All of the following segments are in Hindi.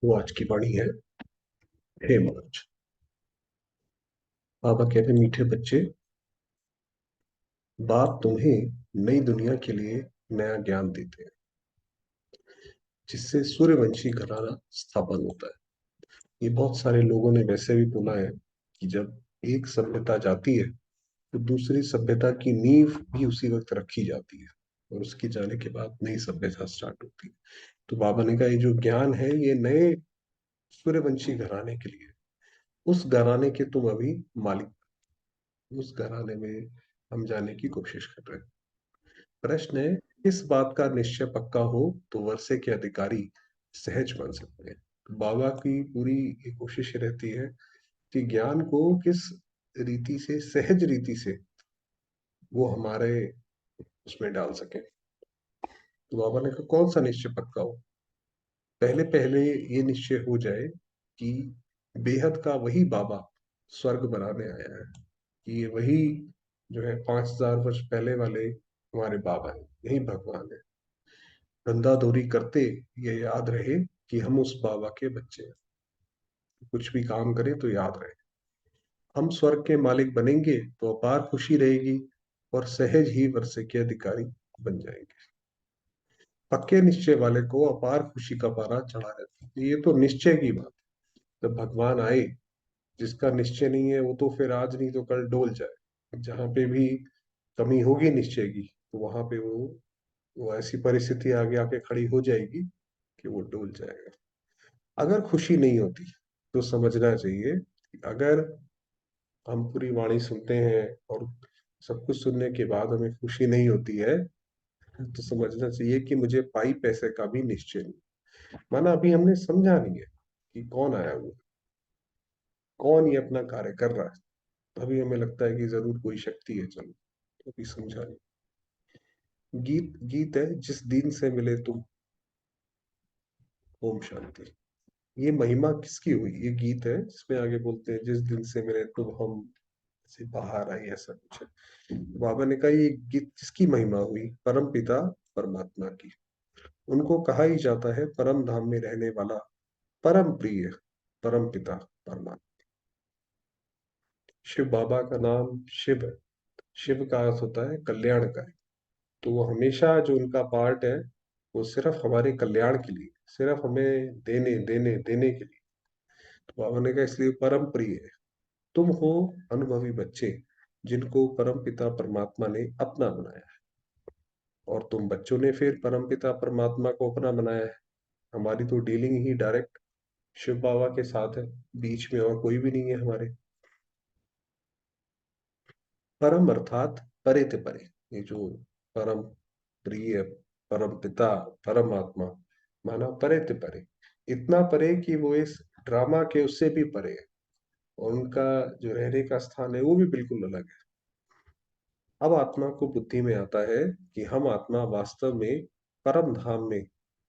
वो आज की वाणी है। हे मनोज, बाबा कहते मीठे बच्चे, बाप तुम्हें नई दुनिया के लिए नया ज्ञान देते हैं, जिससे सूर्यवंशी घराना स्थापन होता है। ये बहुत सारे लोगों ने वैसे भी बोला है कि जब एक सभ्यता जाती है तो दूसरी सभ्यता की नींव भी उसी वक्त रखी जाती है, और उसकी जाने के बाद नई सभ्यता स्टार्ट होती है। तो बाबा ने कहा ये जो ज्ञान है ये नए सूर्यवंशी घराने के लिए, उस घराने के तुम अभी मालिक, उस घराने में हम जाने की कोशिश कर रहे हैं। प्रश्न है, इस बात का निश्चय पक्का हो तो वर्षे के अधिकारी सहज बन सकते हैं। तो बाबा की पूरी ये कोशिश रहती है कि ज्ञान को किस रीति से, सहज रीति से वो हमारे उसमें डाल सके। तो बाबा ने कहा कौन सा निश्चय पक्का हो? पहले पहले ये निश्चय हो जाए कि बेहद का वही बाबा स्वर्ग बनाने आया है, कि ये वही जो है 5000 वर्ष पहले वाले हमारे बाबा है, यही भगवान है। धंधाधोरी करते ये याद रहे कि हम उस बाबा के बच्चे हैं। कुछ भी काम करें तो याद रहे हम स्वर्ग के मालिक बनेंगे तो अपार खुशी रहेगी, और सहज ही वर्षे के अधिकारी बन जाएंगे। पक्के निश्चय वाले को अपार खुशी का पारा चढ़ा रहता है। ये तो निश्चय की बात है। जब भगवान आए, जिसका निश्चय नहीं है वो तो फिर आज नहीं तो कल डोल जाए। जहां पे भी कमी होगी निश्चय की, तो वहां पे वो ऐसी परिस्थिति आगे आके खड़ी हो जाएगी कि वो डोल जाएगा। अगर खुशी नहीं होती तो समझना चाहिए कि अगर हम पूरी वाणी सुनते हैं और सब कुछ सुनने के बाद हमें खुशी नहीं होती है, तो समझना चाहिए कि मुझे पाई पैसे का भी निश्चय नहीं। माना अभी हमने समझा नहीं है कि कौन आया हुआ, कौन ये अपना कार्य कर रहा है, तो अभी हमें लगता है कि जरूर कोई शक्ति है, चलो। तो अभी समझा नहीं। गीत गीत है, जिस दिन से मिले तुम, ओम शांति। ये महिमा किसकी हुई? ये गीत है जिसमें आगे बोलते हैं जिस दिन से मिले तुम हम से बाहर आई, ऐसा कुछ है। बाबा ने कहा ये गीत किसकी महिमा हुई? परम पिता परमात्मा की। उनको कहा ही जाता है परम धाम में रहने वाला परम प्रिय परम पिता परमात्मा। शिव बाबा का नाम शिव है। शिव का अर्थ होता है कल्याणकारी। तो वो हमेशा जो उनका पार्ट है वो सिर्फ हमारे कल्याण के लिए, सिर्फ हमें देने देने देने के लिए। तो बाबा ने कहा इसलिए परम प्रिय है। तुम हो अनुभवी बच्चे, जिनको परम पिता परमात्मा ने अपना बनाया है, और तुम बच्चों ने फिर परम पिता परमात्मा को अपना बनाया है। हमारी तो डीलिंग ही डायरेक्ट शिव बाबा के साथ है, बीच में और कोई भी नहीं है हमारे। परम अर्थात परे ते परे। ये जो परम प्रिय, परम पिता, परमात्मा, माना परे ते परे। इतना परे कि वो इस ड्रामा के उससे भी परे है, और उनका जो रहने का स्थान है वो भी बिल्कुल अलग है। अब आत्मा को बुद्धि में आता है कि हम आत्मा वास्तव में परम धाम में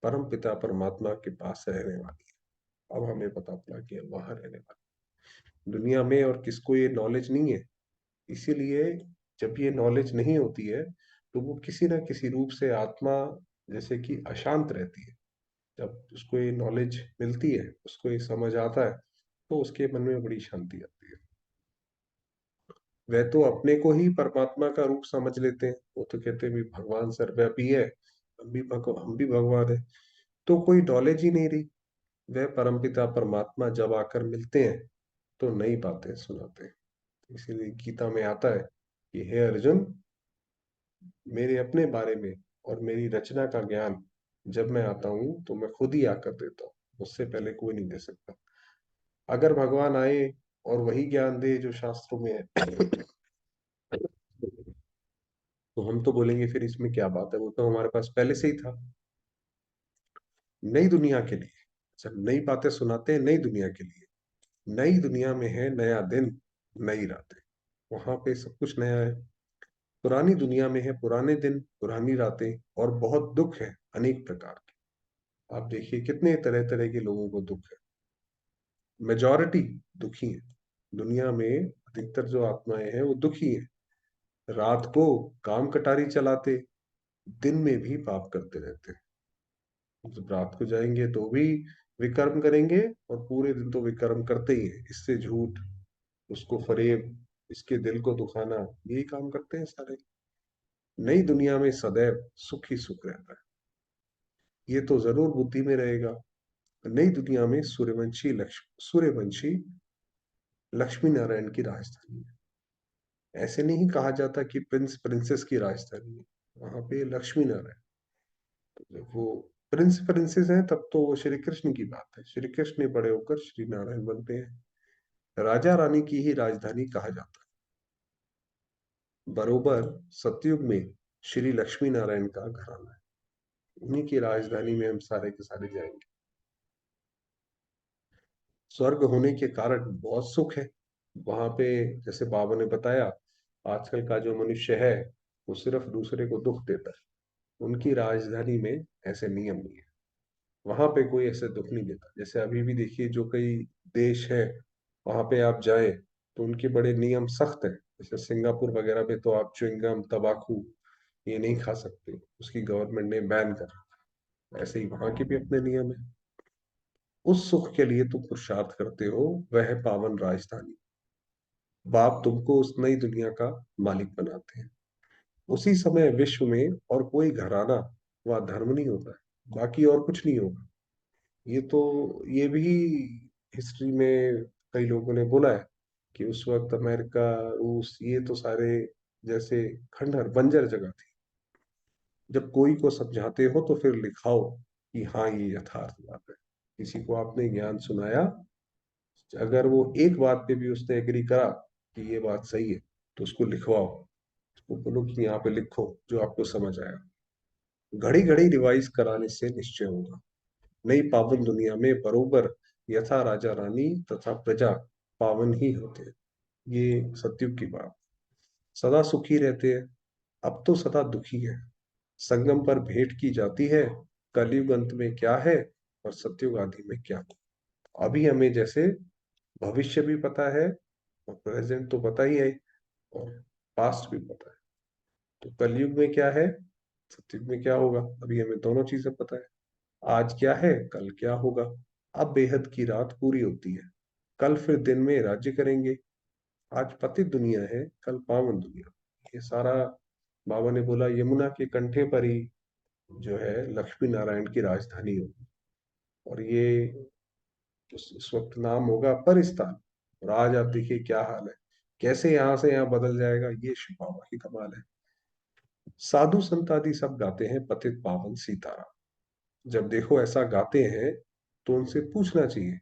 परम पिता परमात्मा के पास रहने वाली है। अब हमें पता चला कि हम वहां रहने वाले। दुनिया में और किसको ये नॉलेज नहीं है। इसीलिए जब ये नॉलेज नहीं होती है तो वो किसी ना किसी रूप से आत्मा जैसे कि अशांत रहती है। जब उसको ये नॉलेज मिलती है, उसको ये समझ आता है, तो उसके मन में बड़ी शांति आती है। वह तो अपने को ही परमात्मा का रूप समझ लेते हैं। वो तो कहते हैं भी भगवान सर्वव्यापी है, हम भी भगवान है। तो कोई नॉलेज ही नहीं रही। वह परमपिता परमात्मा जब आकर मिलते हैं तो नई बातें सुनाते हैं। इसीलिए गीता में आता है कि हे अर्जुन, मेरे अपने बारे में और मेरी रचना का ज्ञान जब मैं आता हूं तो मैं खुद ही आकर देता हूँ, उससे पहले कोई नहीं दे सकता। अगर भगवान आए और वही ज्ञान दे जो शास्त्रों में है, तो हम तो बोलेंगे फिर इसमें क्या बात है, वो तो हमारे पास पहले से ही था। नई दुनिया के लिए जब नई बातें सुनाते हैं, नई दुनिया के लिए, नई दुनिया में है नया दिन, नई रातें, वहां पे सब कुछ नया है। पुरानी दुनिया में है पुराने दिन, पुरानी रातें, और बहुत दुख है अनेक प्रकार के। आप देखिए कितने तरह तरह के लोगों को दुख है। मेजॉरिटी दुखी है। दुनिया में अधिकतर जो आत्माएं हैं वो दुखी है। रात को काम कटारी चलाते, दिन में भी पाप करते रहते हैं। जब रात को जाएंगे तो भी विकर्म करेंगे, और पूरे दिन तो विकर्म करते ही हैं, इससे झूठ, उसको फरेब, इसके दिल को दुखाना, यही काम करते हैं सारे। नई दुनिया में सदैव सुख ही सुख रहता है, ये तो जरूर बुद्धि में रहेगा। नई दुनिया में सूर्यवंशी लक्ष्मी नारायण की राजधानी है। ऐसे नहीं कहा जाता कि प्रिंस प्रिंसेस की राजधानी है, वहां पे लक्ष्मी नारायण। जब वो प्रिंस प्रिंसेस हैं तब तो वो श्री कृष्ण की बात है, श्री कृष्ण बड़े होकर श्री नारायण बनते हैं। राजा रानी की ही राजधानी कहा जाता है। बरोबर सतयुग में श्री लक्ष्मी नारायण का घराना है, उन्हीं की राजधानी में हम सारे के सारे जाएंगे। स्वर्ग होने के कारण बहुत सुख है वहां पे। जैसे बाबा ने बताया, आजकल का जो मनुष्य है वो सिर्फ दूसरे को दुख देता है, उनकी राजधानी में ऐसे नियम नहीं है। वहां पे कोई ऐसे दुख नहीं देता। जैसे अभी भी देखिए, जो कई देश है वहां पे आप जाए तो उनके बड़े नियम सख्त है। जैसे सिंगापुर वगैरह में तो आप च्युइंगम, तंबाकू ये नहीं खा सकते, उसकी गवर्नमेंट ने बैन कर रखा है। ऐसे ही वहां के भी अपने नियम है। उस सुख के लिए तुम पुरुषार्थ करते हो, वह है पावन राजधानी। बाप तुमको उस नई दुनिया का मालिक बनाते हैं। उसी समय विश्व में और कोई घराना व धर्म नहीं होता है, बाकी और कुछ नहीं होगा। ये तो, ये भी हिस्ट्री में कई लोगों ने बोला है कि उस वक्त अमेरिका, रूस, ये तो सारे जैसे खंडहर बंजर जगह थी। जब कोई को समझाते हो तो फिर लिखाओ कि हाँ ये यथार्थ बात है। किसी को आपने ज्ञान सुनाया, अगर वो एक बात पे भी उसने एग्री करा कि ये बात सही है, तो उसको लिखवाओ। उसको बोलो कि यहाँ पे लिखो जो आपको समझ आया। घड़ी घड़ी रिवाइज कराने से निश्चय होगा। नई पावन दुनिया में बरोबर यथा राजा रानी तथा प्रजा पावन ही होते हैं। ये सतयुग की बात। सदा सुखी रहते हैं, अब तो सदा दुखी है। संगम पर भेंट की जाती है, कलयुग अंत में क्या है और सतयुग आदि में क्या हो। अभी हमें जैसे भविष्य भी पता है और प्रेजेंट तो पता ही है, और पास्ट भी पता है। तो कलयुग में क्या है, सतयुग में क्या होगा, अभी हमें दोनों चीजें पता है। आज क्या है, कल क्या होगा। अब बेहद की रात पूरी होती है, कल फिर दिन में राज्य करेंगे। आज पतित दुनिया है, कल पावन दुनिया। ये सारा बाबा ने बोला, यमुना के कंठे पर ही जो है लक्ष्मी नारायण की राजधानी होगी। और ये उस वक्त नाम होगा परिस्थान। और आज आप देखिए क्या हाल है, कैसे यहाँ से यहाँ बदल जाएगा, ये शिव बाबा की कमाल है। साधु संत आदि सब गाते हैं पतित पावन सीताराम। जब देखो ऐसा गाते हैं तो उनसे पूछना चाहिए,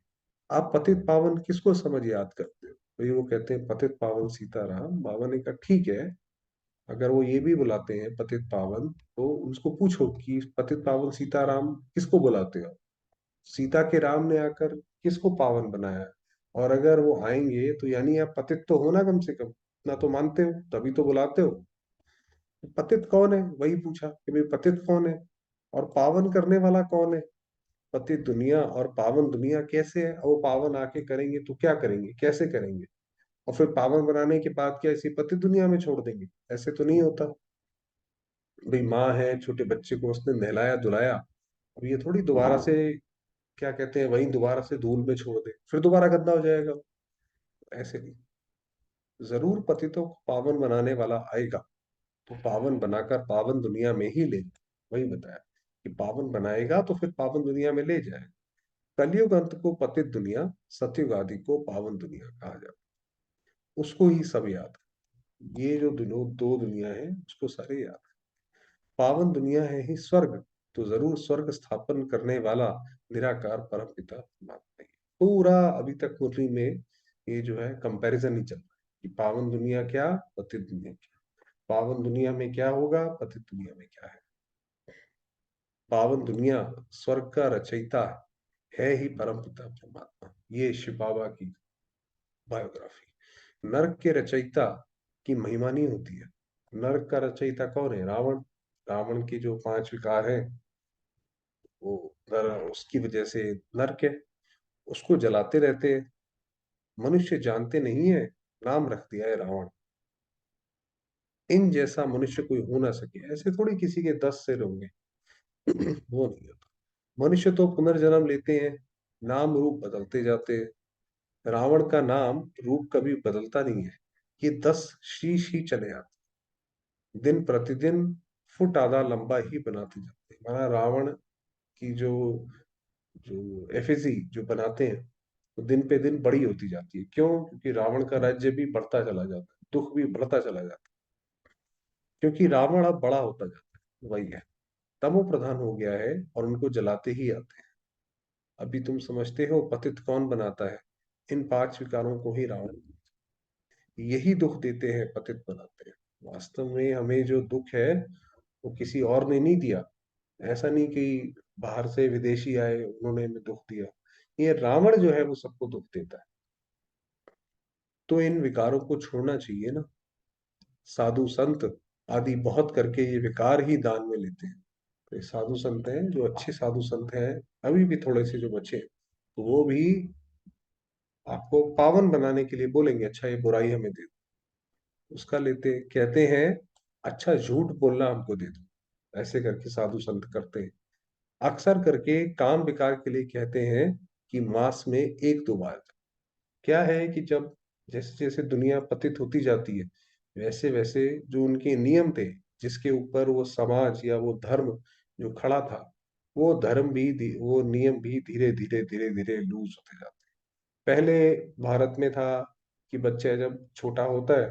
आप पतित पावन किसको समझ याद करते हो। तो ये वो कहते हैं पतित पावन सीताराम। बाबा ने कहा ठीक है, अगर वो ये भी बुलाते हैं पतित पावन, तो उसको पूछो कि पतित पावन सीताराम किसको बुलाते हो। सीता के राम ने आकर किसको पावन बनाया। और अगर वो आएंगे तो यानी आप पतित तो हो ना, कम से कम इतना तो मानते हो, तभी तो बुलाते हो। पतित कौन है, वही पूछा कि भाई पतित कौन है, और पावन करने वाला कौन है। पतित दुनिया और पावन दुनिया कैसे है, और वो पावन आके करेंगे तो क्या करेंगे, कैसे करेंगे। और फिर पावन बनाने के बाद क्या इसी पतित दुनिया में छोड़ देंगे, ऐसे तो नहीं होता। भाई माँ है, छोटे बच्चे को उसने नहलाया धुलाया, अब ये थोड़ी दोबारा से, क्या कहते हैं, वहीं दोबारा से धूल में छोड़ दे, फिर दोबारा गंदा हो जाएगा। ऐसे नहीं, जरूर पतितों को पावन बनाने वाला आएगा, तो पावन बनाकर पावन दुनिया में ही ले, वही बताया कि पावन बनाएगा तो फिर पावन दुनिया में ले जाए। कलयुग अंत को पतित दुनिया, सतयुग आदि को पावन दुनिया कहा जाता है। उसको ही सब याद है। ये जो दिनों दो दुनिया है उसको सारे याद है। पावन दुनिया है ही स्वर्ग, तो जरूर स्वर्ग स्थापन करने वाला निराकार परम पिता परमात्मा ही है। पूरा अभी तक मुरली में ये जो है कंपैरिजन ही चल रहा है कि पावन दुनिया क्या, पतित दुनिया क्या। पावन दुनिया में क्या होगा, पतित दुनिया में क्या है। पावन दुनिया स्वर्ग का रचयिता है ही परम पिता परमात्मा, ये शिव बाबा की बायोग्राफी। नरक के रचयिता की महिमा नहीं होती है। नरक का रचयिता कौन है, रावण। रावण की जो पांच विकार है, वो उसकी वजह से नरक है, उसको जलाते रहते हैं। मनुष्य जानते नहीं है, नाम रख दिया है रावण। इन जैसा मनुष्य कोई हो ना सके, ऐसे थोड़ी किसी के 10 सिर होंगे। वो नहीं होता। मनुष्य तो पुनर्जन्म लेते हैं, नाम रूप बदलते जाते हैं। रावण का नाम रूप कभी बदलता नहीं है। ये 10 शीश ही चले आते, दिन प्रतिदिन फुट आधा लंबा ही बनाते जाते हैं। हमारा रावण की जो जो एफिजी जो बनाते हैं, वो दिन पे दिन बड़ी होती जाती है। क्यों? क्योंकि रावण का राज्य भी बढ़ता चला जाता है, दुख भी बढ़ता चला जाता है, क्योंकि रावण अब बड़ा होता जाता है। वही है, तमो प्रधान हो गया है और उनको जलाते ही आते हैं। अभी तुम समझते हो पतित कौन बनाता है? इन 5 विकारों को ही रावण, यही दुख देते हैं, पतित बनाते हैं। वास्तव में हमें जो दुख है वो किसी और ने नहीं दिया। ऐसा नहीं कि बाहर से विदेशी आए उन्होंने हमें दुख दिया। ये रावण जो है वो सबको दुख देता है। तो इन विकारों को छोड़ना चाहिए ना। साधु संत आदि बहुत करके ये विकार ही दान में लेते हैं। तो ये साधु संत हैं, जो अच्छे साधु संत हैं, अभी भी थोड़े से जो बचे हैं, तो वो भी आपको पावन बनाने के लिए बोलेंगे, अच्छा ये बुराई हमें दे दो, उसका लेते कहते हैं, अच्छा झूठ बोलना हमको दे दो। ऐसे करके साधु संत करते हैं। अक्सर करके काम विकार के लिए कहते हैं कि मास में एक दो बार। क्या है कि जब जैसे जैसे दुनिया पतित होती जाती है, वैसे वैसे जो उनके नियम थे, जिसके ऊपर वो समाज या वो धर्म जो खड़ा था, वो धर्म भी वो नियम भी धीरे धीरे धीरे धीरे लूज होते जाते हैं। पहले भारत में था कि बच्चा जब छोटा होता है,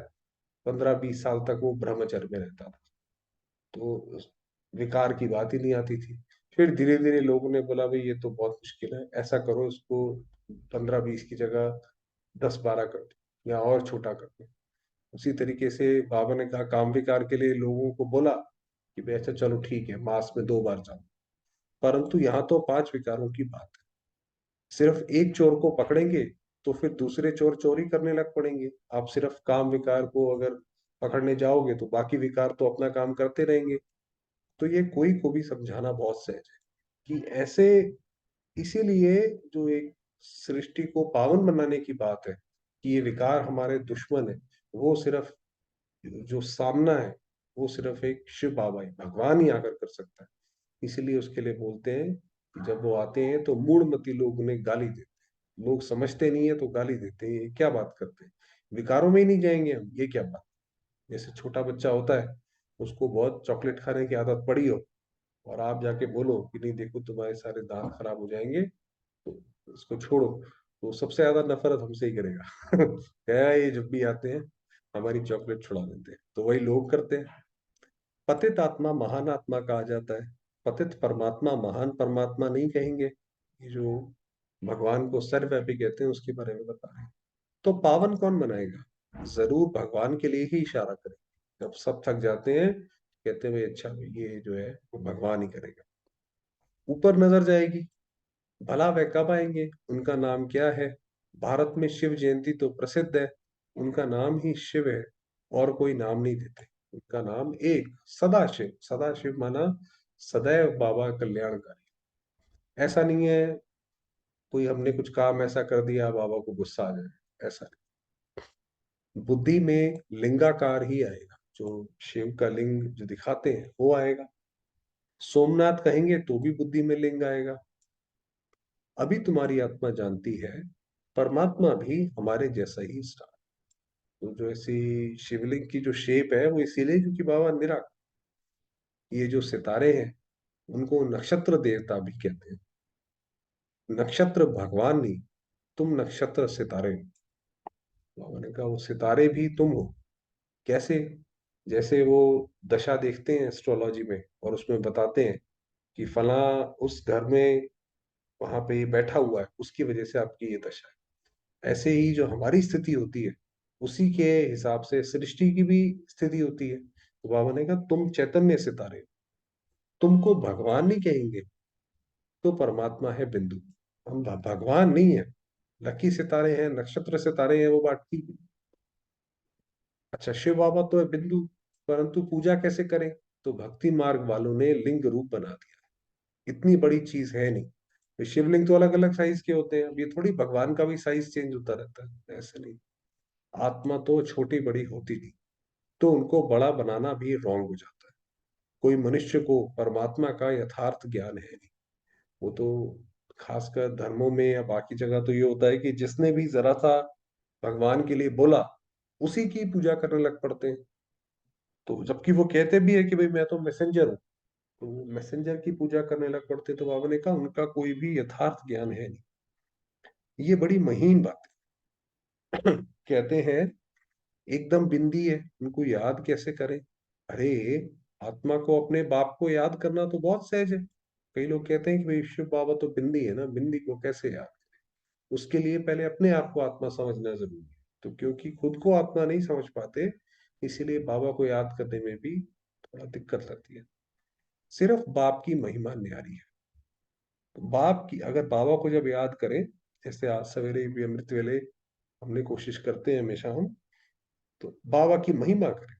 15-20 साल तक वो ब्रह्मचर्य में रहता था, तो विकार की बात ही नहीं आती थी। फिर धीरे धीरे लोगों ने बोला भाई ये तो बहुत मुश्किल है, ऐसा करो इसको 15-20 की जगह 10-12 कर दो या और छोटा कर दो। उसी तरीके से बाबा ने कहा, काम विकार के लिए लोगों को बोला कि भाई अच्छा चलो ठीक है, मास में 2 बार जाओ। परंतु यहाँ तो 5 विकारों की बात है। सिर्फ एक चोर को पकड़ेंगे तो फिर दूसरे चोर चोरी करने लग पड़ेंगे। आप सिर्फ काम विकार को अगर पकड़ने जाओगे तो बाकी विकार तो अपना काम करते रहेंगे। तो ये कोई को भी समझाना बहुत सहज है कि ऐसे, इसीलिए जो एक सृष्टि को पावन बनाने की बात है कि ये विकार हमारे दुश्मन है, वो सिर्फ जो सामना है वो सिर्फ एक शिव बाबा ही, भगवान ही आकर कर सकता है। इसीलिए उसके लिए बोलते हैं कि जब वो आते हैं तो मूढ़मती लोग उन्हें गाली देते हैं। लोग समझते नहीं है तो गाली देते हैं, ये क्या बात करते हैं, विकारों में ही नहीं जाएंगे हम, ये क्या बात। जैसे छोटा बच्चा होता है, उसको बहुत चॉकलेट खाने की आदत पड़ी हो, और आप जाके बोलो कि नहीं देखो तुम्हारे सारे दांत खराब हो जाएंगे, तो इसको छोड़ो, तो सबसे ज्यादा नफरत हमसे ही करेगा। क्या ये जब भी आते हैं हमारी चॉकलेट छुड़ा देते हैं, तो वही लोग करते हैं। पतित आत्मा महान आत्मा कहा जाता है। पतित परमात्मा महान परमात्मा नहीं कहेंगे। ये जो भगवान को सर्वव्यापी कहते हैं उसके बारे में बता रहे हैं। तो पावन कौन बनाएगा? जरूर भगवान के लिए ही इशारा करें। जब सब थक जाते हैं कहते हैं भाई अच्छा ये जो है वो भगवान ही करेगा। ऊपर नजर जाएगी, भला वह कब आएंगे, उनका नाम क्या है? भारत में शिव जयंती तो प्रसिद्ध है, उनका नाम ही शिव है, और कोई नाम नहीं देते। उनका नाम एक सदाशिव, सदाशिव माना सदैव बाबा कल्याणकारी। ऐसा नहीं है कोई हमने कुछ काम ऐसा कर दिया बाबा को गुस्सा आ जाए, ऐसा नहीं। बुद्धि में लिंगाकार ही आएगा, जो शिव का लिंग जो दिखाते हैं वो आएगा। सोमनाथ कहेंगे तो भी बुद्धि में लिंग आएगा। अभी तुम्हारी आत्मा जानती है परमात्मा भी हमारे जैसा ही स्टार। तो जो ऐसी शिवलिंग की जो शेप है वो इसीलिए क्योंकि बाबा निरा, ये जो सितारे हैं उनको नक्षत्र देवता भी कहते हैं। नक्षत्र भगवान नहीं, तुम नक्षत्र सितारे हो। बाबा ने कहा वो सितारे भी तुम हो। कैसे? जैसे वो दशा देखते हैं एस्ट्रोलॉजी में और उसमें बताते हैं कि फला उस घर में वहां पे ये बैठा हुआ है, उसकी वजह से आपकी ये दशा है। ऐसे ही जो हमारी स्थिति होती है उसी के हिसाब से सृष्टि की भी स्थिति होती है। तो बाबा ने कहा तुम चैतन्य सितारे हो। तुमको भगवान नहीं कहेंगे तो परमात्मा है बिंदु, हम भगवान नहीं है। लकी सितारे हैं, नक्षत्र सितारे हैं, वो बात ठीक है। अच्छा शिव बाबा तो है बिंदु, परंतु पूजा कैसे करें? तो भक्ति मार्ग वालों ने लिंग रूप बना दिया। इतनी बड़ी चीज है नहीं। तो शिवलिंग तो अलग अलग साइज के होते हैं, अब ये थोड़ी भगवान का भी साइज चेंज होता रहता है, ऐसे नहीं। आत्मा तो छोटी बड़ी होती नहीं, तो उनको बड़ा बनाना भी रॉन्ग हो जाता है। कोई मनुष्य को परमात्मा का यथार्थ ज्ञान है नहीं, वो तो खासकर धर्मों में या बाकी जगह तो ये होता है कि जिसने भी जरा सा भगवान के लिए बोला, उसी की पूजा करने लग पड़ते हैं। तो जबकि वो कहते भी है कि भाई मैं तो मैसेंजर हूँ, तो वो मैसेंजर की पूजा करने लग पड़ते। तो बाबा ने कहा उनका कोई भी यथार्थ ज्ञान है नहीं। ये बड़ी महीन बात है। कहते हैं एकदम बिंदी है, उनको याद कैसे करें? अरे, आत्मा को अपने बाप को याद करना तो बहुत सहज है। कई लोग कहते हैं कि भाई शिव बाबा तो बिंदी है ना, बिंदी को कैसे याद? उसके लिए पहले अपने आप को आत्मा समझना जरूरी है। तो क्योंकि खुद को आत्मा नहीं समझ पाते, इसीलिए बाबा को याद करने में भी थोड़ा दिक्कत लगती है। सिर्फ बाप की महिमा न्यारी है। तो बाप की अगर बाबा को जब याद करें, जैसे आज सवेरे भी अमृत वेले हमने कोशिश करते हैं हमेशा हम, तो बाबा की महिमा करें,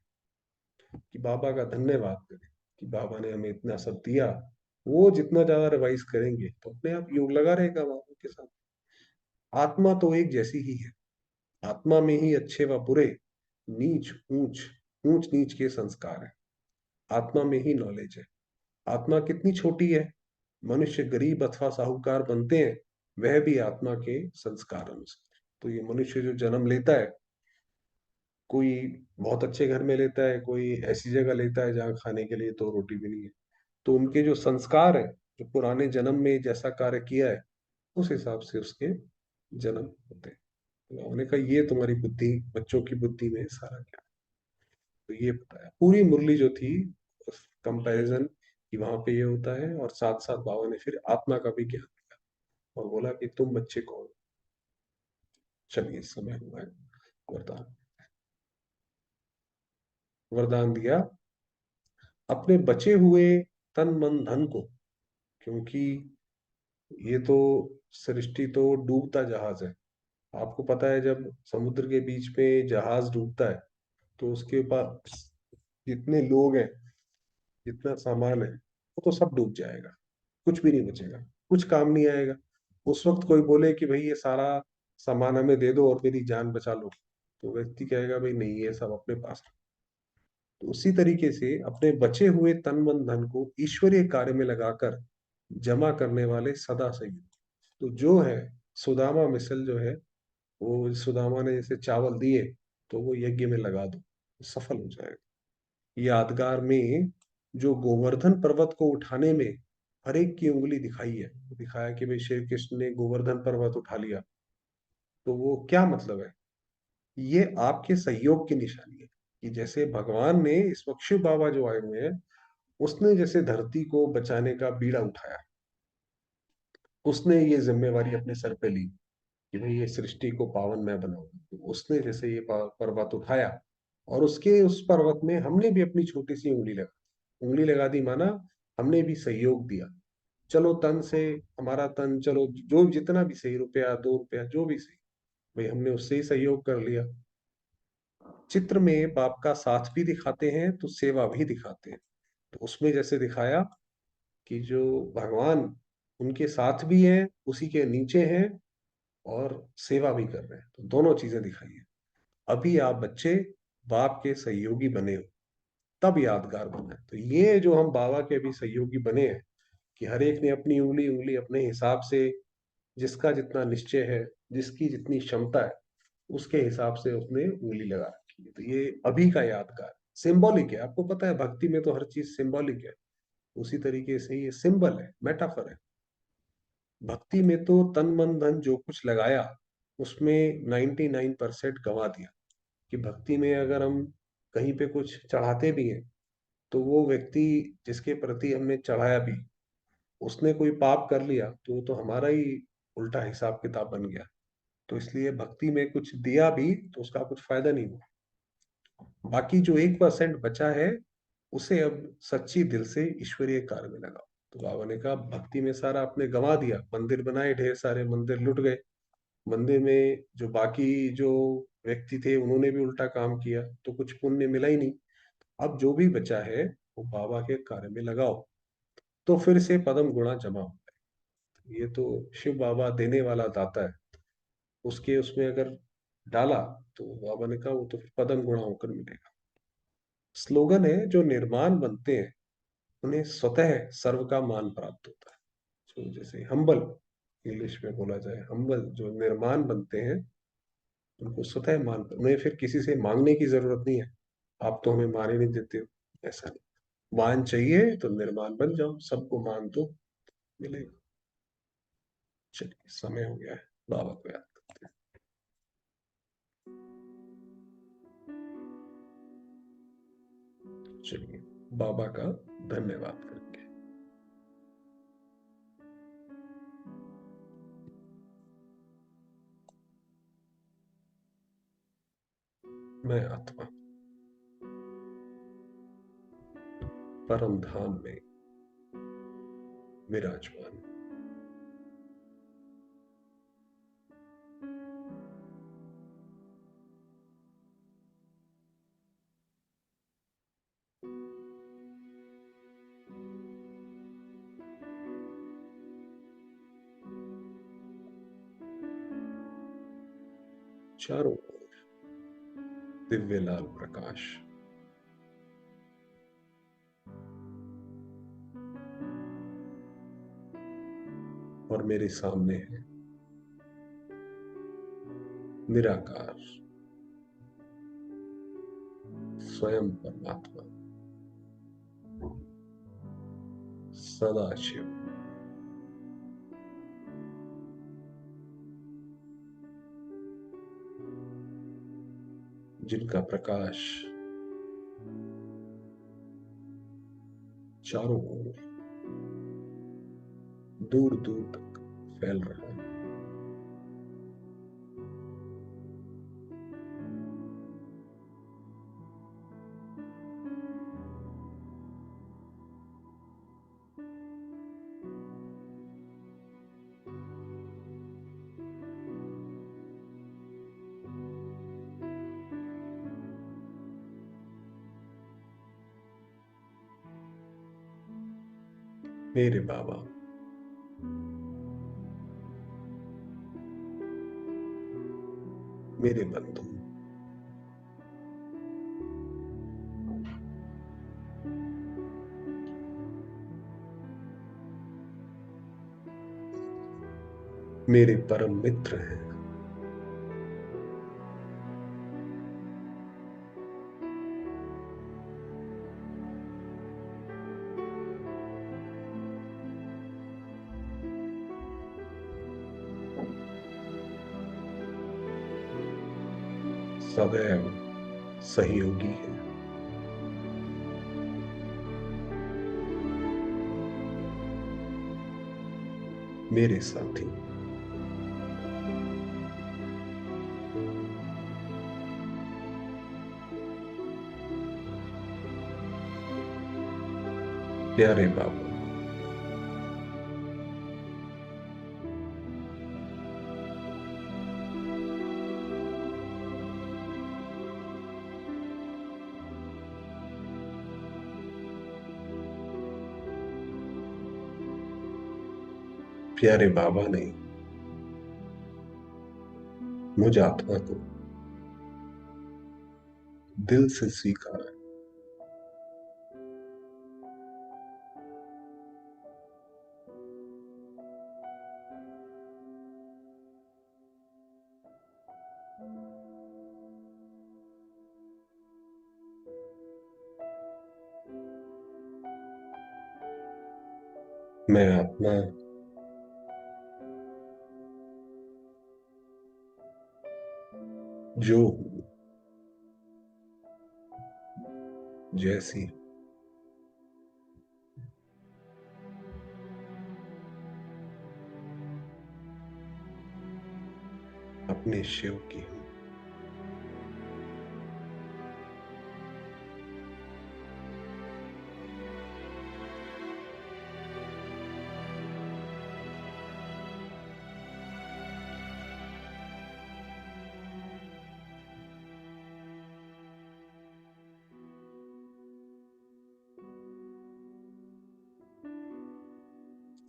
कि बाबा का धन्यवाद करें कि बाबा ने हमें इतना सब दिया। वो जितना ज्यादा रिवाइज करेंगे तो अपने आप योग लगा रहेगा बाबा के साथ। आत्मा तो एक जैसी ही है। आत्मा में ही अच्छे व बुरे, नीच ऊंच, ऊंच नीच के संस्कार है। आत्मा में ही नॉलेज है। आत्मा कितनी छोटी है, मनुष्य गरीब अथवा साहूकार बनते हैं, वह भी आत्मा के संस्कार अनुसार। तो ये मनुष्य जो जन्म लेता है, कोई बहुत अच्छे घर में लेता है, कोई ऐसी जगह लेता है जहाँ खाने के लिए तो रोटी भी नहीं है। तो उनके जो संस्कार है, जो पुराने जन्म में जैसा कार्य किया है, उस हिसाब से उसके जन्म होते हैं। तो उन्होंने कहा ये तुम्हारी बुद्धि, बच्चों की बुद्धि में सारा क्या। तो ये बताया पूरी मुरली जो थी, कंपैरिजन कि वहां पे ये होता है, और साथ साथ बाबा ने फिर आत्मा का भी ज्ञान दिया और बोला कि तुम बच्चे कौन हो? चलिए समय हुआ है। वरदान, वरदान दिया अपने बचे हुए तन मन धन को, क्योंकि ये तो सृष्टि तो डूबता जहाज है। आपको पता है जब समुद्र के बीच में जहाज डूबता है, तो उसके पास जितने लोग हैं, जितना सामान है, वो तो सब डूब जाएगा। कुछ भी नहीं बचेगा, कुछ काम नहीं आएगा। उस वक्त कोई बोले कि भाई ये सारा सामान हमें दे दो और मेरी जान बचा लो, तो व्यक्ति कहेगा भाई नहीं, ये सब अपने पास रखो। तो उसी तरीके से अपने बचे हुए तन मन धन को ईश्वरीय कार्य में लगाकर जमा करने वाले सदा संयुक्त। तो जो है सुदामा मिसल जो है, वो सुदामा ने जैसे चावल दिए, तो वो यज्ञ में लगा दो, सफल हो जाएगा। यादगार में जो गोवर्धन पर्वत को उठाने में हर एक की उंगली दिखाई है, दिखाया कि भाई श्री कृष्ण ने गोवर्धन पर्वत उठा लिया, तो वो क्या मतलब है? ये आपके सहयोग की निशानी है कि जैसे भगवान ने इस वक्त शिव बाबा जो आए हुए हैं, उसने जैसे धरती को बचाने का बीड़ा उठाया, उसने ये जिम्मेवारी अपने सर पे ली कि भाई ये सृष्टि को पावन मैं बनाऊंगा। तो उसने जैसे ये पर्वत उठाया, और उसके उस पर्वत में हमने भी अपनी छोटी सी उंगली लगा दी, माना हमने भी सहयोग दिया। चलो तन से, हमारा तन, चलो जो जितना भी सही, रुपया 2 रुपया जो भी सही, भाई हमने उससे ही सहयोग कर लिया। चित्र में बाप का साथ भी दिखाते हैं तो सेवा भी दिखाते हैं। तो उसमें जैसे दिखाया कि जो भगवान उनके साथ भी हैं, उसी के नीचे हैं, और सेवा भी कर रहे हैं, तो दोनों चीजें दिखाई है। अभी आप बच्चे बाप के सहयोगी बने हो, तब यादगार बना है। तो ये जो हम बाबा के अभी सहयोगी बने हैं, कि हर एक ने अपनी उंगली उंगली अपने हिसाब से, जिसका जितना निश्चय है, जिसकी जितनी क्षमता है, उसके हिसाब से उसने उंगली लगा रखी है। तो ये अभी का यादगार सिंबॉलिक है। आपको पता है भक्ति में तो हर चीज सिंबॉलिक है, उसी तरीके से ये सिंबल है, मेटाफर है। भक्ति में तो तन मन धन जो कुछ लगाया, उसमें 99% गंवा दिया। कि भक्ति में अगर हम कहीं पे कुछ चढ़ाते भी हैं, तो वो व्यक्ति जिसके प्रति हमने चढ़ाया भी, उसने कोई पाप कर लिया, तो वो तो हमारा ही उल्टा हिसाब किताब बन गया। तो इसलिए भक्ति में कुछ दिया भी तो उसका कुछ फायदा नहीं हुआ। बाकी जो 1% बचा है, उसे अब सच्ची दिल से ईश्वरीय कार्य में लगाओ। तो बाबा ने कहा भक्ति में सारा आपने गंवा दिया, मंदिर बनाए ढेर सारे, मंदिर लुट गए। मंदिर में जो बाकी जो व्यक्ति थे, उन्होंने भी उल्टा काम किया, तो कुछ पुण्य मिला ही नहीं। अब जो भी बचा है, वो बाबा के कार्य में लगाओ, तो फिर से पदम गुणा जमा होता है। ये तो शिव बाबा देने वाला दाता है, उसके उसमें अगर डाला, तो बाबा ने कहा वो तो फिर पदम गुणा होकर मिलेगा। स्लोगन है जो निर्माण बनते हैं, उन्हें स्वतः सर्व का मान प्राप्त होता है। तो जैसे हम्बल, इंग्लिश में बोला जाए, हम्बल, जो निर्माण बनते हैं, उनको स्वतः मान, उन्हें फिर किसी से मांगने की जरूरत नहीं है। आप तो हमें मान ही नहीं देते हो, ऐसा नहीं। मान चाहिए तो निर्माण बन जाओ, सबको मान दो, मिलेगा। चलिए, समय हो गया है, बाबा को याद करते हैं। चलिए, बाबा का धन्यवाद करेंगे। मैं आत्मा परम धाम में विराजमान हूं। चारों ओर दिव्य लाल प्रकाश, और मेरे सामने है निराकार स्वयं परमात्मा, सदाशिव, जिनका प्रकाश चारों ओर दूर दूर तक फैल रहा है। मेरे बाबा, मेरे बंधु, मेरे परम मित्र हैं। सदैव सहयोगी हैं। मेरे साथी, प्यारे बाबा, प्यारे बाबा ने मुझ आत्मा को दिल से स्वीकारा। मैं आत्मा जो हूं, जैसी अपने शिव की हूं।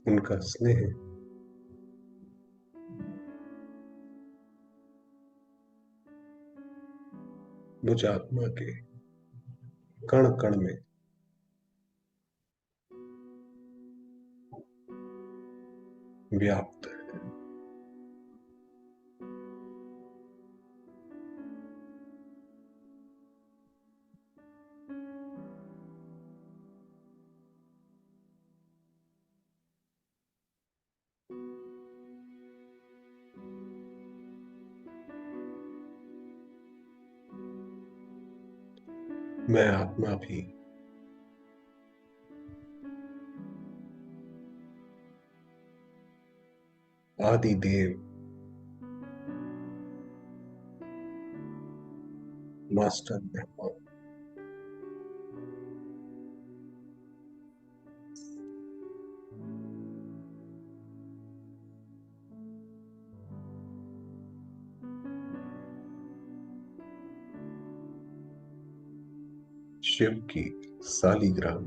उनका स्नेह मुझ आत्मा के कण कण में व्याप्त है। हैं। मैं आत्मा भी आदि देव मास्टर ब्रह्मा, शिव की सालिग्राम,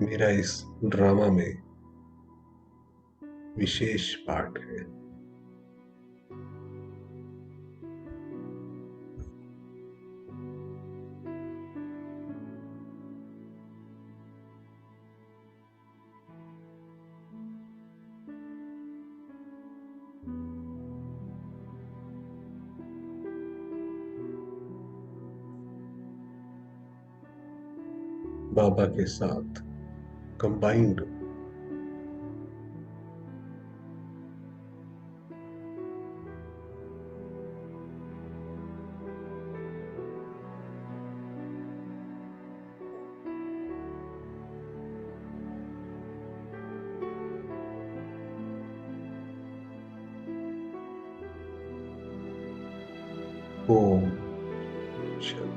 मेरा इस ड्रामा में विशेष पार्ट है। बाबा के साथ कंबाइंड ओम शांति।